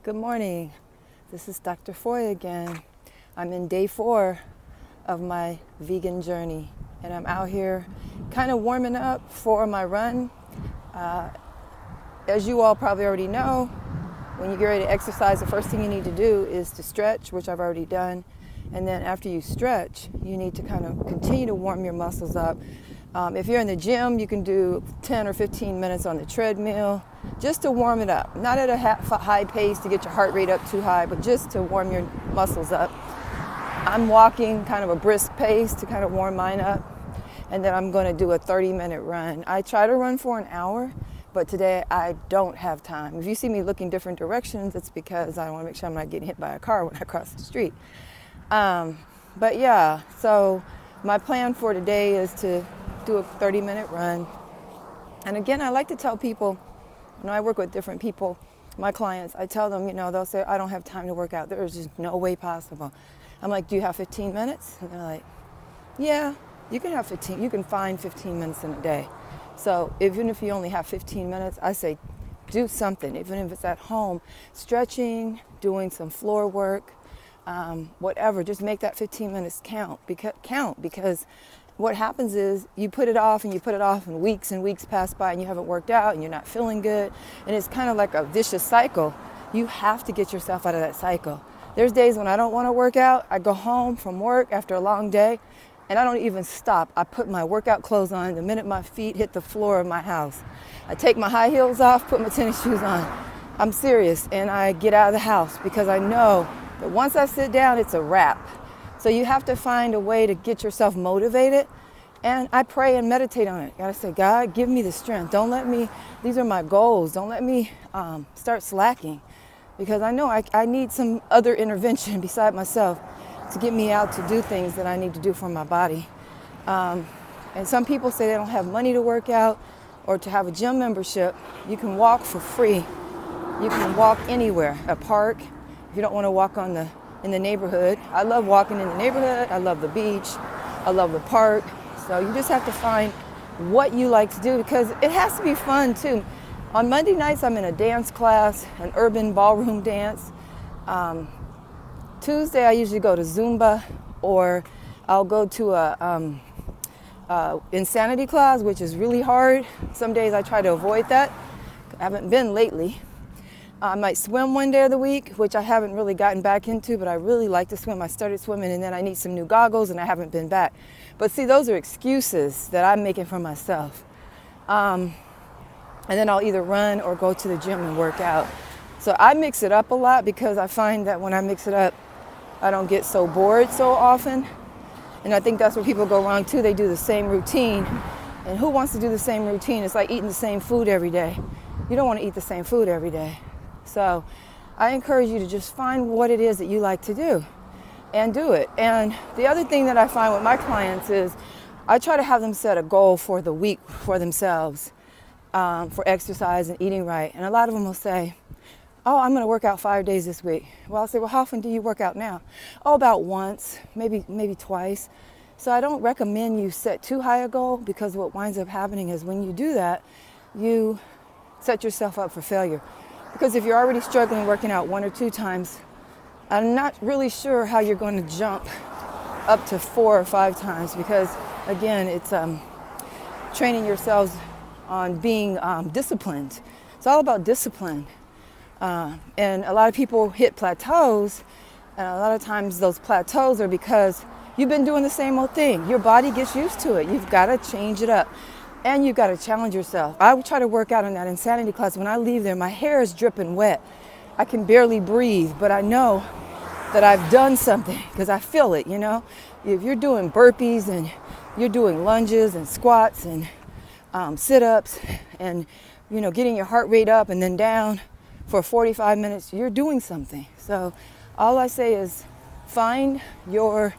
Good morning. This is Dr. Foy again. I'm in day 4 of my vegan journey, and I'm out here kind of warming up for my run. As you all probably already know, when you get ready to exercise, the first thing you need to do is to stretch, which I've already done. And then after you stretch, you need to kind of continue to warm your muscles up. If you're in the gym, you can do 10 or 15 minutes on the treadmill just to warm it up. Not at a high pace to get your heart rate up too high, but just to warm your muscles up. I'm walking kind of a brisk pace to kind of warm mine up. And then I'm going to do a 30-minute run. I try to run for an hour, but today I don't have time. If you see me looking different directions, it's because I want to make sure I'm not getting hit by a car when I cross the street. But yeah, so my plan for today is to do a 30-minute run. And again, I like to tell people, when I work with different people, my clients, I tell them, they'll say, I don't have time to work out. There is just no way possible. I'm like, do you have 15 minutes? And they're like, yeah, you can have 15. You can find 15 minutes in a day. So even if you only have 15 minutes, I say do something, even if it's at home, stretching, doing some floor work, whatever, just make that 15 minutes count because what happens is you put it off and weeks and weeks pass by and you haven't worked out and you're not feeling good. And it's kind of like a vicious cycle. You have to get yourself out of that cycle. There's days when I don't want to work out. I go home from work after a long day and I don't even stop. I put my workout clothes on the minute my feet hit the floor of my house. I take my high heels off, put my tennis shoes on. I'm serious, and I get out of the house because I know that once I sit down, it's a wrap. So you have to find a way to get yourself motivated. And I pray and meditate on it. I say, God, give me the strength. Don't let me, these are my goals. Don't let me start slacking. Because I know I need some other intervention beside myself to get me out to do things that I need to do for my body. And some people say they don't have money to work out or to have a gym membership. You can walk for free. You can walk anywhere, a park. If you don't want to walk in the neighborhood. I love walking in the neighborhood. I love the beach. I love the park. So you just have to find what you like to do because it has to be fun too. On Monday nights, I'm in a dance class, an urban ballroom dance. Tuesday, I usually go to Zumba, or I'll go to a insanity class, which is really hard. Some days I try to avoid that. I haven't been lately. I might swim one day of the week, which I haven't really gotten back into, but I really like to swim. I started swimming and then I need some new goggles and I haven't been back. But see, those are excuses that I'm making for myself. And then I'll either run or go to the gym and work out. So I mix it up a lot because I find that when I mix it up, I don't get so bored so often. And I think that's where people go wrong too. They do the same routine. And who wants to do the same routine? It's like eating the same food every day. You don't want to eat the same food every day. So I encourage you to just find what it is that you like to do and do it. And the other thing that I find with my clients is I try to have them set a goal for the week for themselves, for exercise and eating right. And a lot of them will say, oh, I'm going to work out 5 days this week. Well, I'll say, well, how often do you work out now? Oh, about once, maybe twice. So I don't recommend you set too high a goal because what winds up happening is when you do that, you set yourself up for failure. Because if you're already struggling working out 1 or 2 times, I'm not really sure how you're going to jump up to 4 or 5 times because, again, it's training yourselves on being disciplined. It's all about discipline. And a lot of people hit plateaus, and a lot of times those plateaus are because you've been doing the same old thing. Your body gets used to it. You've got to change it up. And you've got to challenge yourself. I would try to work out in that insanity class. When I leave there, my hair is dripping wet. I can barely breathe, but I know that I've done something because I feel it, If you're doing burpees and you're doing lunges and squats and sit-ups and, getting your heart rate up and then down for 45 minutes, you're doing something. So all I say is find your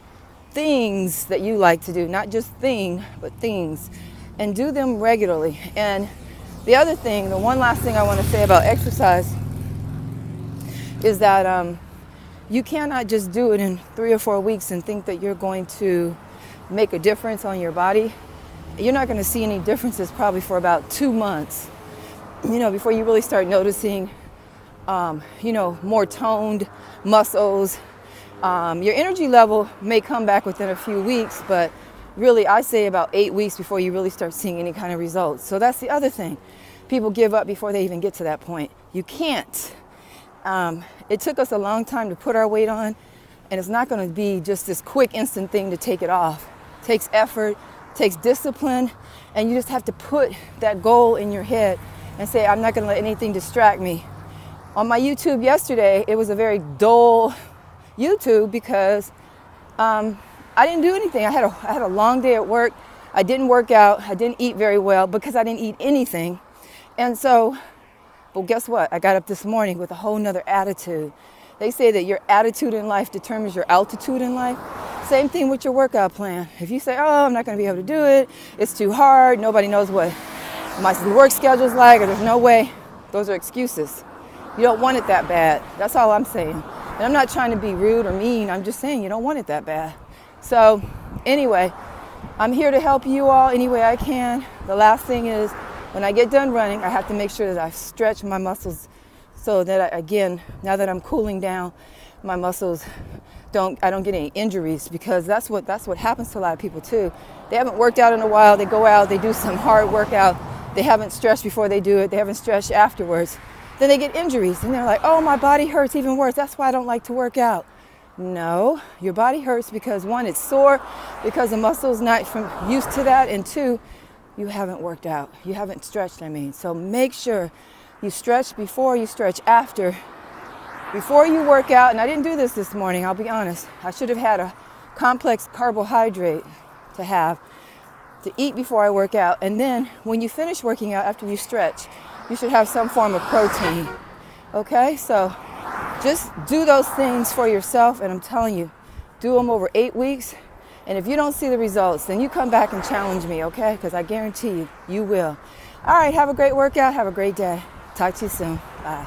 things that you like to do, not just but things. And do them regularly. And the other thing, the one last thing I want to say about exercise is that you cannot just do it in 3 or 4 weeks and think that you're going to make a difference on your body. You're not going to see any differences probably for about 2 months, before you really start noticing more toned muscles. Your energy level may come back within a few weeks, but really I say about 8 weeks before you really start seeing any kind of results. So that's the other thing. People give up before they even get to that point. You can't. It took us a long time to put our weight on, and it's not going to be just this quick, instant thing to take it off. It takes effort, takes discipline, and you just have to put that goal in your head and say, I'm not going to let anything distract me. On my YouTube yesterday, it was a very dull YouTube because I didn't do anything. I had a long day at work. I didn't work out. I didn't eat very well because I didn't eat anything. And so, well, guess what? I got up this morning with a whole nother attitude. They say that your attitude in life determines your altitude in life. Same thing with your workout plan. If you say, oh, I'm not going to be able to do it, it's too hard, nobody knows what my work schedule's like, or there's no way, those are excuses. You don't want it that bad. That's all I'm saying. And I'm not trying to be rude or mean. I'm just saying you don't want it that bad. So anyway, I'm here to help you all any way I can. The last thing is, when I get done running, I have to make sure that I stretch my muscles so that now that I'm cooling down, my muscles I don't get any injuries, because that's what happens to a lot of people too. They haven't worked out in a while. They go out, they do some hard workout. They haven't stretched before they do it. They haven't stretched afterwards. Then they get injuries and they're like, oh, my body hurts even worse. That's why I don't like to work out. No, your body hurts because one, it's sore because the muscle's not used to that, and two, you haven't worked out. You haven't stretched, So make sure you stretch before, you stretch after. Before you work out, and I didn't do this morning, I'll be honest. I should have had a complex carbohydrate to eat before I work out. And then when you finish working out, after you stretch, you should have some form of protein. Okay, so just do those things for yourself, and I'm telling you, do them over 8 weeks. And if you don't see the results, then you come back and challenge me, okay? Because I guarantee you will. All right, have a great workout. Have a great day. Talk to you soon. Bye.